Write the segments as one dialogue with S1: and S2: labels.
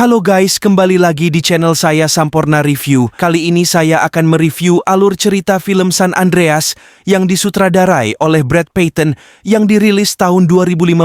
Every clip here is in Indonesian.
S1: Halo guys, kembali lagi di channel saya Samporna Review. Kali ini saya akan mereview alur cerita film San Andreas yang disutradarai oleh Brad Peyton yang dirilis tahun 2015.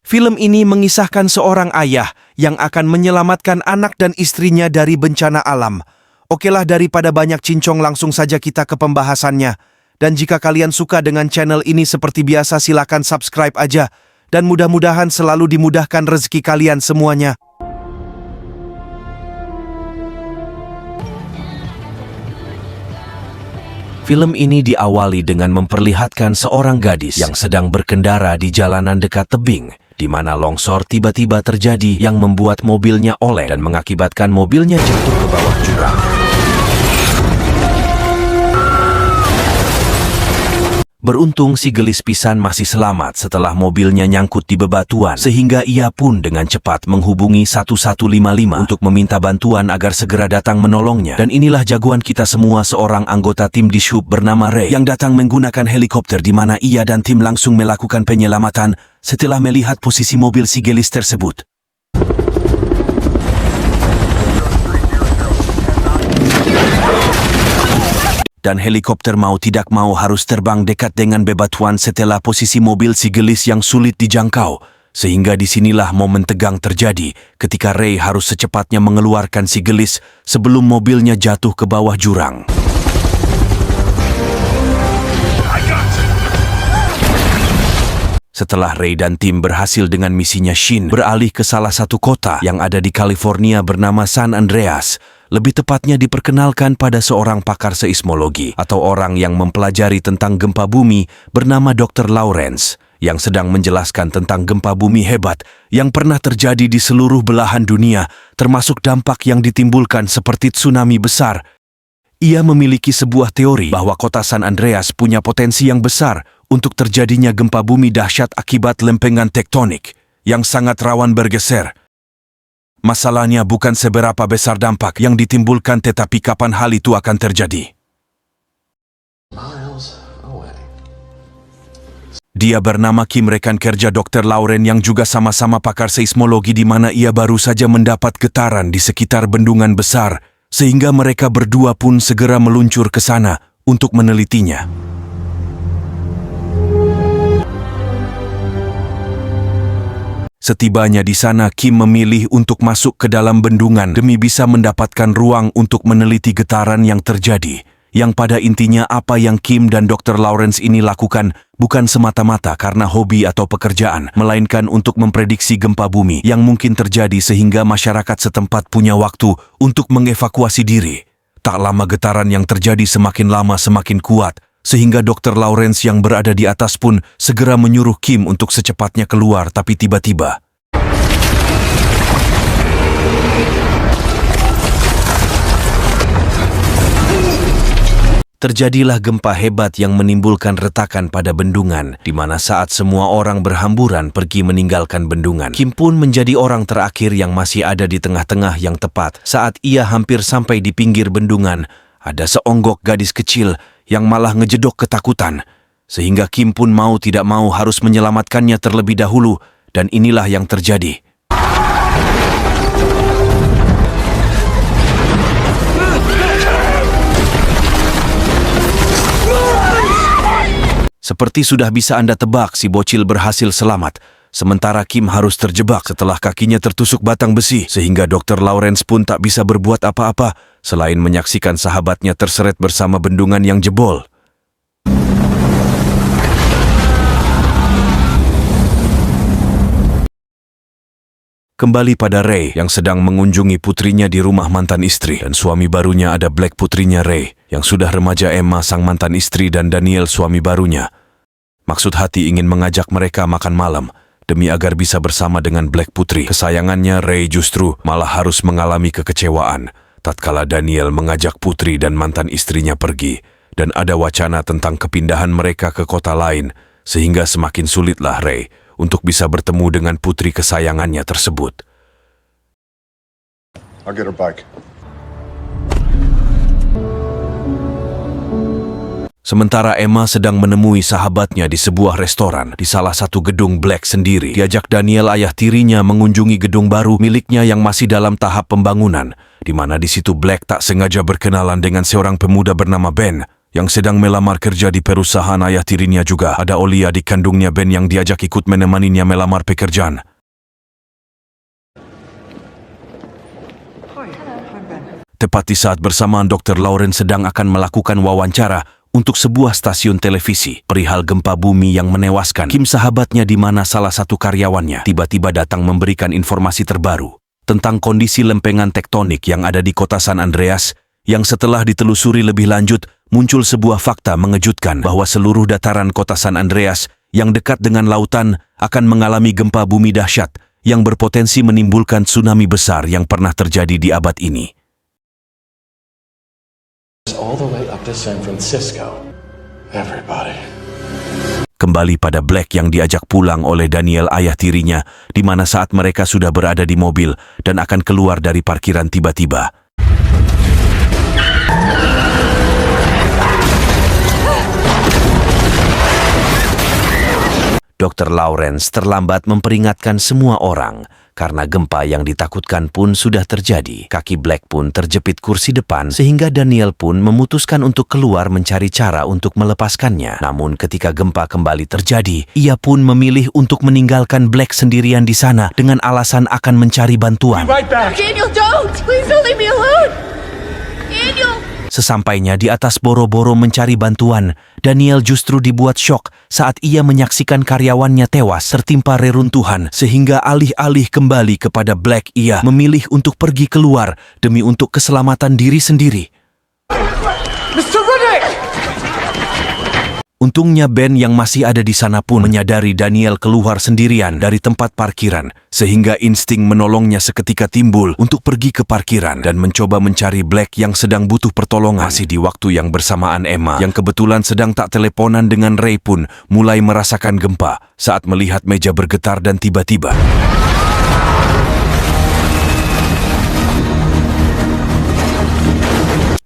S1: Film ini mengisahkan seorang ayah yang akan menyelamatkan anak dan istrinya dari bencana alam. Okelah, daripada banyak cincong, langsung saja kita ke pembahasannya. Dan jika kalian suka dengan channel ini seperti biasa, silakan subscribe aja. Dan mudah-mudahan selalu dimudahkan rezeki kalian semuanya. Film ini diawali dengan memperlihatkan seorang gadis yang sedang berkendara di jalanan dekat tebing, di mana longsor tiba-tiba terjadi yang membuat mobilnya oleng dan mengakibatkan mobilnya jatuh ke bawah jurang. Beruntung si gelis pisan masih selamat setelah mobilnya nyangkut di bebatuan, sehingga ia pun dengan cepat menghubungi 1155 untuk meminta bantuan agar segera datang menolongnya. Dan inilah jagoan kita semua, seorang anggota tim dishub bernama Ray yang datang menggunakan helikopter, di mana ia dan tim langsung melakukan penyelamatan setelah melihat posisi mobil si gelis tersebut. Dan helikopter mau tidak mau harus terbang dekat dengan bebatuan setelah posisi mobil si gelis yang sulit dijangkau. Sehingga disinilah momen tegang terjadi ketika Ray harus secepatnya mengeluarkan si gelis sebelum mobilnya jatuh ke bawah jurang. Setelah Ray dan tim berhasil dengan misinya, Shin beralih ke salah satu kota yang ada di California bernama San Andreas. Lebih tepatnya diperkenalkan pada seorang pakar seismologi atau orang yang mempelajari tentang gempa bumi bernama Dr. Lawrence yang sedang menjelaskan tentang gempa bumi hebat yang pernah terjadi di seluruh belahan dunia, termasuk dampak yang ditimbulkan seperti tsunami besar. Ia memiliki sebuah teori bahwa kota San Andreas punya potensi yang besar untuk terjadinya gempa bumi dahsyat akibat lempengan tektonik yang sangat rawan bergeser. Masalahnya bukan seberapa besar dampak yang ditimbulkan, tetapi kapan hal itu akan terjadi. Dia bernama Kim, rekan kerja Dr. Lauren yang juga sama-sama pakar seismologi, di mana ia baru saja mendapat getaran di sekitar bendungan besar, sehingga mereka berdua pun segera meluncur ke sana untuk menelitinya. Setibanya di sana, Kim memilih untuk masuk ke dalam bendungan demi bisa mendapatkan ruang untuk meneliti getaran yang terjadi. Yang pada intinya apa yang Kim dan Dr. Lawrence ini lakukan bukan semata-mata karena hobi atau pekerjaan, melainkan untuk memprediksi gempa bumi yang mungkin terjadi sehingga masyarakat setempat punya waktu untuk mengevakuasi diri. Tak lama getaran yang terjadi semakin lama semakin kuat, sehingga Dr. Lawrence yang berada di atas pun segera menyuruh Kim untuk secepatnya keluar, tapi tiba-tiba terjadilah gempa hebat yang menimbulkan retakan pada bendungan, di mana saat semua orang berhamburan pergi meninggalkan bendungan, Kim pun menjadi orang terakhir yang masih ada di tengah-tengah. Yang tepat saat ia hampir sampai di pinggir bendungan, ada seonggok gadis kecil yang malah ngejedok ketakutan, sehingga Kim pun mau tidak mau harus menyelamatkannya terlebih dahulu, dan inilah yang terjadi. Seperti sudah bisa Anda tebak, si bocil berhasil selamat, sementara Kim harus terjebak setelah kakinya tertusuk batang besi, sehingga Dr. Lawrence pun tak bisa berbuat apa-apa selain menyaksikan sahabatnya terseret bersama bendungan yang jebol. Kembali pada Ray yang sedang mengunjungi putrinya di rumah mantan istri, dan suami barunya ada Black, putrinya Ray yang sudah remaja, Emma sang mantan istri, dan Daniel suami barunya. Maksud hati ingin mengajak mereka makan malam demi agar bisa bersama dengan Black, putri kesayangannya. Ray justru malah harus mengalami kekecewaan tatkala Daniel mengajak putri dan mantan istrinya pergi, dan ada wacana tentang kepindahan mereka ke kota lain, sehingga semakin sulitlah Ray untuk bisa bertemu dengan putri kesayangannya tersebut.
S2: I'll get her bike.
S1: Sementara Emma sedang menemui sahabatnya di sebuah restoran di salah satu gedung Black sendiri. Diajak Daniel, ayah tirinya, mengunjungi gedung baru miliknya yang masih dalam tahap pembangunan, di mana di situ Black tak sengaja berkenalan dengan seorang pemuda bernama Ben yang sedang melamar kerja di perusahaan ayah tirinya juga. Ada Oli, adik kandungnya Ben, yang diajak ikut menemaninya melamar pekerjaan. Tepat di saat bersamaan Dr. Lauren sedang akan melakukan wawancara untuk sebuah stasiun televisi perihal gempa bumi yang menewaskan, Kim, sahabatnya di mana salah satu karyawannya, tiba-tiba datang memberikan informasi terbaru tentang kondisi lempengan tektonik yang ada di kota San Andreas, yang setelah ditelusuri lebih lanjut muncul sebuah fakta mengejutkan bahwa seluruh dataran kota San Andreas yang dekat dengan lautan akan mengalami gempa bumi dahsyat yang berpotensi menimbulkan tsunami besar yang pernah terjadi di abad ini.
S2: All the way up to San Francisco. Everybody.
S1: Kembali pada Black yang diajak pulang oleh Daniel, ayah tirinya, di mana saat mereka sudah berada di mobil dan akan keluar dari parkiran, tiba-tiba Dr. Lawrence terlambat memperingatkan semua orang karena gempa yang ditakutkan pun sudah terjadi. Kaki Black pun terjepit kursi depan sehingga Daniel pun memutuskan untuk keluar mencari cara untuk melepaskannya. Namun ketika gempa kembali terjadi, ia pun memilih untuk meninggalkan Black sendirian di sana dengan alasan akan mencari bantuan.
S3: Daniel, don't! Please don't leave me alone! Daniel!
S1: Sesampainya di atas boro-boro mencari bantuan, Daniel justru dibuat syok saat ia menyaksikan karyawannya tewas tertimpa reruntuhan, sehingga alih-alih kembali kepada Black, ia memilih untuk pergi keluar demi untuk keselamatan diri sendiri.
S3: Mr. Reddick!
S1: Untungnya Ben yang masih ada di sana pun menyadari Daniel keluar sendirian dari tempat parkiran, sehingga insting menolongnya seketika timbul untuk pergi ke parkiran dan mencoba mencari Black yang sedang butuh pertolongan. Masih di waktu yang bersamaan, Emma yang kebetulan sedang tak teleponan dengan Ray pun mulai merasakan gempa saat melihat meja bergetar dan tiba-tiba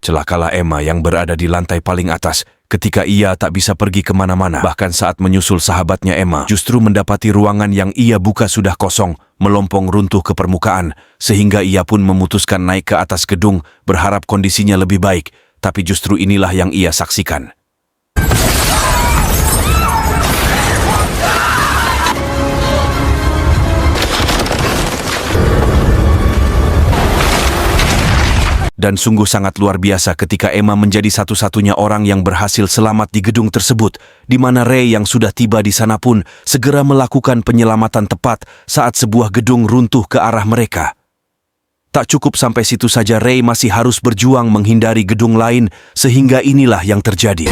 S1: celakalah Emma yang berada di lantai paling atas ketika ia tak bisa pergi kemana-mana. Bahkan saat menyusul sahabatnya, Emma justru mendapati ruangan yang ia buka sudah kosong, melompong runtuh ke permukaan, sehingga ia pun memutuskan naik ke atas gedung berharap kondisinya lebih baik. Tapi justru inilah yang ia saksikan. Dan sungguh sangat luar biasa ketika Emma menjadi satu-satunya orang yang berhasil selamat di gedung tersebut, di mana Ray yang sudah tiba di sana pun segera melakukan penyelamatan tepat saat sebuah gedung runtuh ke arah mereka. Tak cukup sampai situ saja, Ray masih harus berjuang menghindari gedung lain, sehingga inilah yang terjadi.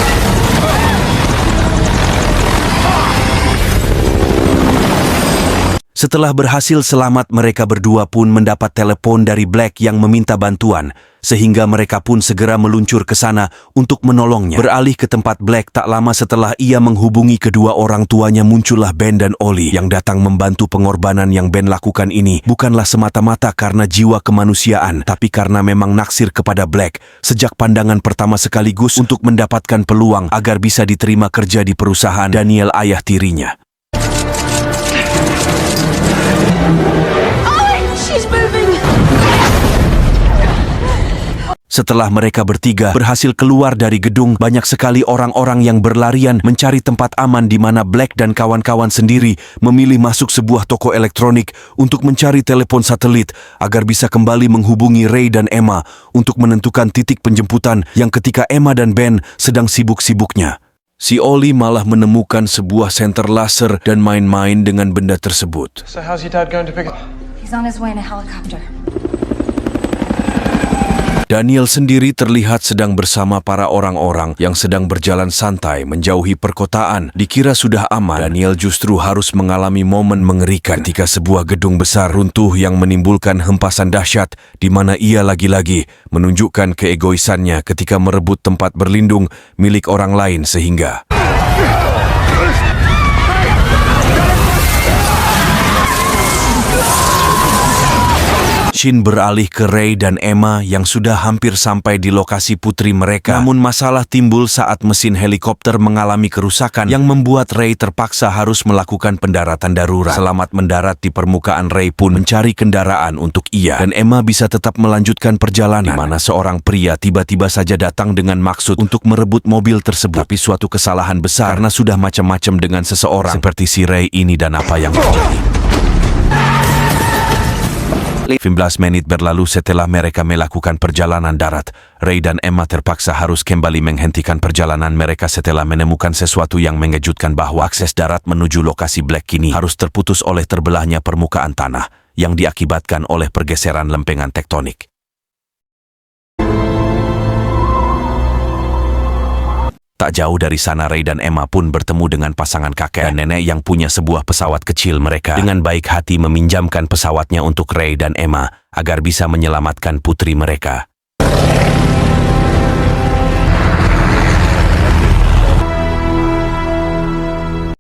S1: Setelah berhasil selamat, mereka berdua pun mendapat telepon dari Black yang meminta bantuan, sehingga mereka pun segera meluncur ke sana untuk menolongnya. Beralih ke tempat Black, tak lama setelah ia menghubungi kedua orang tuanya, muncullah Ben dan Oli yang datang membantu. Pengorbanan yang Ben lakukan ini bukanlah semata-mata karena jiwa kemanusiaan, tapi karena memang naksir kepada Black sejak pandangan pertama, sekaligus untuk mendapatkan peluang agar bisa diterima kerja di perusahaan Daniel, ayah tirinya. Setelah mereka bertiga berhasil keluar dari gedung, banyak sekali orang-orang yang berlarian mencari tempat aman, di mana Black dan kawan-kawan sendiri memilih masuk sebuah toko elektronik untuk mencari telepon satelit agar bisa kembali menghubungi Ray dan Emma untuk menentukan titik penjemputan yang ketika Emma dan Ben sedang sibuk-sibuknya. Si Oli malah menemukan sebuah senter laser dan main-main dengan benda tersebut.
S2: So how's your dad going to pick it?
S4: He's on his way in a helicopter.
S1: Daniel sendiri terlihat sedang bersama para orang-orang yang sedang berjalan santai menjauhi perkotaan. Dikira sudah aman, Daniel justru harus mengalami momen mengerikan ketika sebuah gedung besar runtuh yang menimbulkan hempasan dahsyat, di mana ia lagi-lagi menunjukkan keegoisannya ketika merebut tempat berlindung milik orang lain, sehingga Shin beralih ke Ray dan Emma yang sudah hampir sampai di lokasi putri mereka. Namun masalah timbul saat mesin helikopter mengalami kerusakan yang membuat Ray terpaksa harus melakukan pendaratan darurat. Selamat mendarat di permukaan, Ray pun mencari kendaraan untuk ia dan Emma bisa tetap melanjutkan perjalanan, di mana seorang pria tiba-tiba saja datang dengan maksud untuk merebut mobil tersebut. Tapi suatu kesalahan besar karena sudah macam-macam dengan seseorang seperti si Ray ini. Dan apa yang terjadi? 15 menit berlalu setelah mereka melakukan perjalanan darat, Ray dan Emma terpaksa harus kembali menghentikan perjalanan mereka setelah menemukan sesuatu yang mengejutkan, bahwa akses darat menuju lokasi Black kini harus terputus oleh terbelahnya permukaan tanah yang diakibatkan oleh pergeseran lempengan tektonik. Tak jauh dari sana, Ray dan Emma pun bertemu dengan pasangan kakek dan nenek yang punya sebuah pesawat kecil. Mereka dengan baik hati meminjamkan pesawatnya untuk Ray dan Emma agar bisa menyelamatkan putri mereka.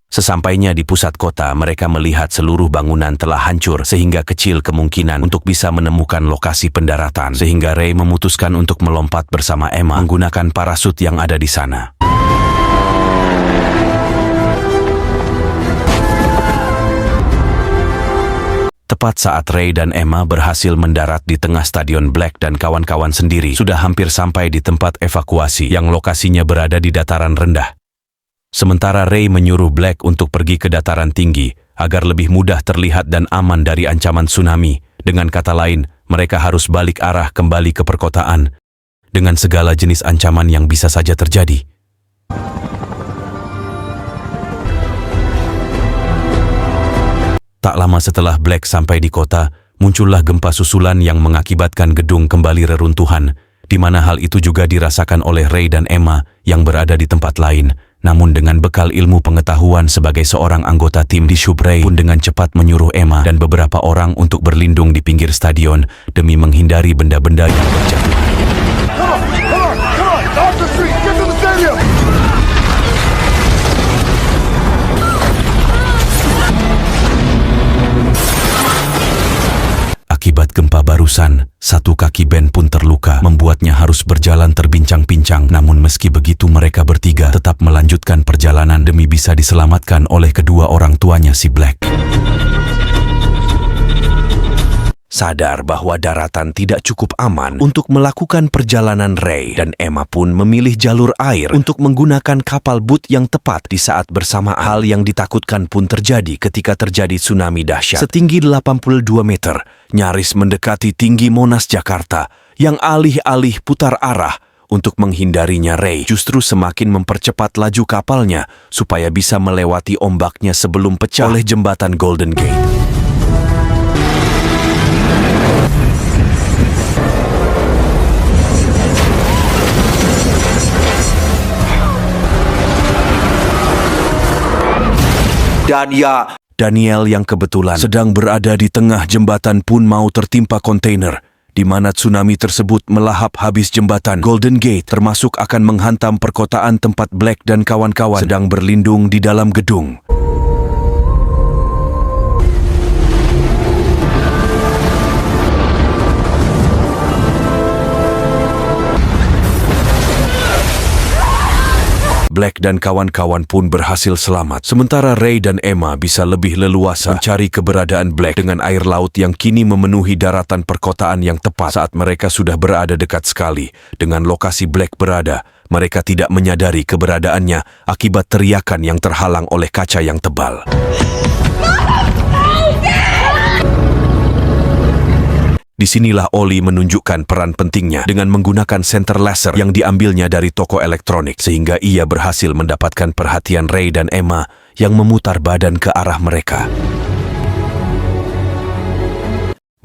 S1: Sesampainya di pusat kota, mereka melihat seluruh bangunan telah hancur sehingga kecil kemungkinan untuk bisa menemukan lokasi pendaratan. Sehingga Ray memutuskan untuk melompat bersama Emma menggunakan parasut yang ada di sana. Tepat saat Ray dan Emma berhasil mendarat di tengah stadion Black dan kawan-kawan sendiri sudah hampir sampai di tempat evakuasi yang lokasinya berada di dataran rendah. Sementara Ray menyuruh Black untuk pergi ke dataran tinggi agar lebih mudah terlihat dan aman dari ancaman tsunami. Dengan kata lain, mereka harus balik arah kembali ke perkotaan dengan segala jenis ancaman yang bisa saja terjadi. Tak lama setelah Black sampai di kota, muncullah gempa susulan yang mengakibatkan gedung kembali reruntuhan, di mana hal itu juga dirasakan oleh Ray dan Emma yang berada di tempat lain. Namun dengan bekal ilmu pengetahuan sebagai seorang anggota tim di Shub, Ray pun dengan cepat menyuruh Emma dan beberapa orang untuk berlindung di pinggir stadion demi menghindari benda-benda yang berjatuhan. Akibat gempa barusan, satu kaki Ben pun terluka, membuatnya harus berjalan terbincang-bincang. Namun meski begitu, mereka bertiga tetap melanjutkan perjalanan demi bisa diselamatkan oleh kedua orang tuanya si Black. Sadar bahwa daratan tidak cukup aman untuk melakukan perjalanan, Ray dan Emma pun memilih jalur air untuk menggunakan kapal boot yang tepat di saat bersamaan. Hal yang ditakutkan pun terjadi ketika terjadi tsunami dahsyat setinggi 82 meter, nyaris mendekati tinggi Monas Jakarta, yang alih-alih putar arah untuk menghindarinya. Ray justru semakin mempercepat laju kapalnya supaya bisa melewati ombaknya sebelum pecah oleh jembatan Golden Gate. Dan Daniel yang kebetulan sedang berada di tengah jembatan pun mau tertimpa kontainer, di mana tsunami tersebut melahap habis jembatan Golden Gate, termasuk akan menghantam perkotaan tempat Black dan kawan-kawan sedang berlindung di dalam gedung. Black dan kawan-kawan pun berhasil selamat. Sementara Ray dan Emma bisa lebih leluasa mencari keberadaan Black dengan air laut yang kini memenuhi daratan perkotaan yang tepat. Saat mereka sudah berada dekat sekali dengan lokasi Black berada, mereka tidak menyadari keberadaannya akibat teriakan yang terhalang oleh kaca yang tebal. Disinilah Oli menunjukkan peran pentingnya dengan menggunakan senter laser yang diambilnya dari toko elektronik, sehingga ia berhasil mendapatkan perhatian Ray dan Emma yang memutar badan ke arah mereka.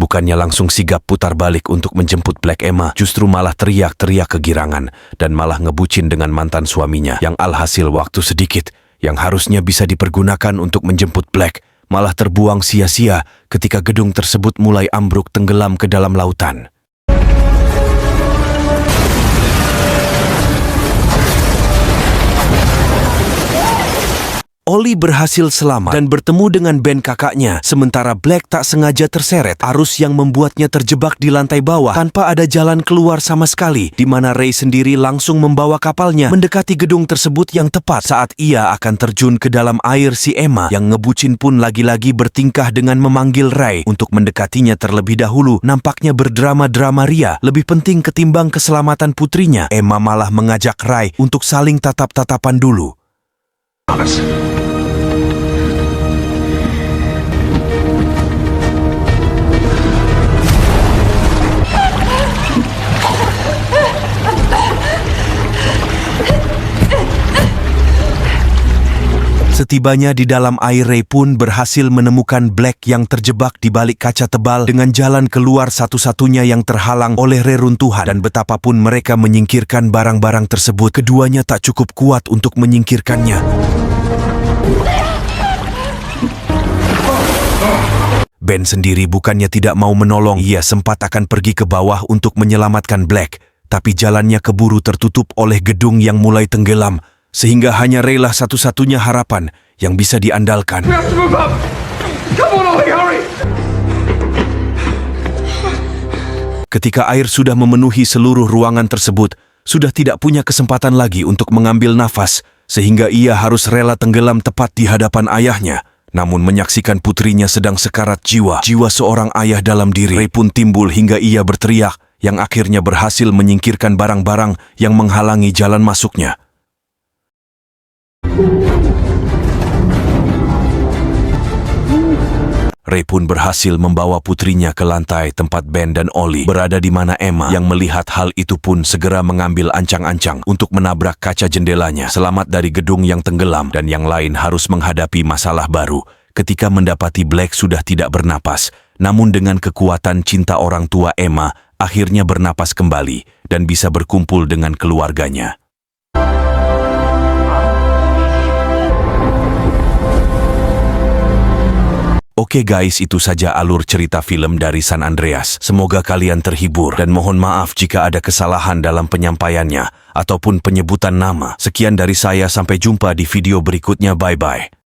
S1: Bukannya langsung sigap putar balik untuk menjemput Black, Emma justru malah teriak-teriak kegirangan dan malah ngebucin dengan mantan suaminya, yang alhasil waktu sedikit yang harusnya bisa dipergunakan untuk menjemput Black malah terbuang sia-sia ketika gedung tersebut mulai ambruk tenggelam ke dalam lautan. Ollie berhasil selamat dan bertemu dengan Ben kakaknya, sementara Black tak sengaja terseret arus yang membuatnya terjebak di lantai bawah tanpa ada jalan keluar sama sekali, di mana Ray sendiri langsung membawa kapalnya mendekati gedung tersebut yang tepat saat ia akan terjun ke dalam air. Si Emma yang ngebucin pun lagi-lagi bertingkah dengan memanggil Ray untuk mendekatinya terlebih dahulu. Nampaknya berdrama-drama ria lebih penting ketimbang keselamatan putrinya. Emma malah mengajak Ray untuk saling tatap-tatapan dulu. Setibanya di dalam air, Ray pun berhasil menemukan Black yang terjebak di balik kaca tebal dengan jalan keluar satu-satunya yang terhalang oleh reruntuhan. Dan betapapun mereka menyingkirkan barang-barang tersebut, keduanya tak cukup kuat untuk menyingkirkannya. Ben sendiri bukannya tidak mau menolong, ia sempat akan pergi ke bawah untuk menyelamatkan Black, tapi jalannya keburu tertutup oleh gedung yang mulai tenggelam, sehingga hanya Ray lah satu-satunya harapan yang bisa diandalkan. Ketika air sudah memenuhi seluruh ruangan tersebut, sudah tidak punya kesempatan lagi untuk mengambil nafas, sehingga ia harus rela tenggelam tepat di hadapan ayahnya. Namun menyaksikan putrinya sedang sekarat jiwa seorang ayah dalam diri, Ray pun timbul hingga ia berteriak, yang akhirnya berhasil menyingkirkan barang-barang yang menghalangi jalan masuknya. Ray pun berhasil membawa putrinya ke lantai tempat Ben dan Ollie berada, di mana Emma yang melihat hal itu pun segera mengambil ancang-ancang untuk menabrak kaca jendelanya, selamat dari gedung yang tenggelam, dan yang lain harus menghadapi masalah baru ketika mendapati Black sudah tidak bernapas. Namun dengan kekuatan cinta orang tua, Emma akhirnya bernapas kembali dan bisa berkumpul dengan keluarganya. Oke guys, itu saja alur cerita film dari San Andreas. Semoga kalian terhibur dan mohon maaf jika ada kesalahan dalam penyampaiannya ataupun penyebutan nama. Sekian dari saya, sampai jumpa di video berikutnya. Bye-bye.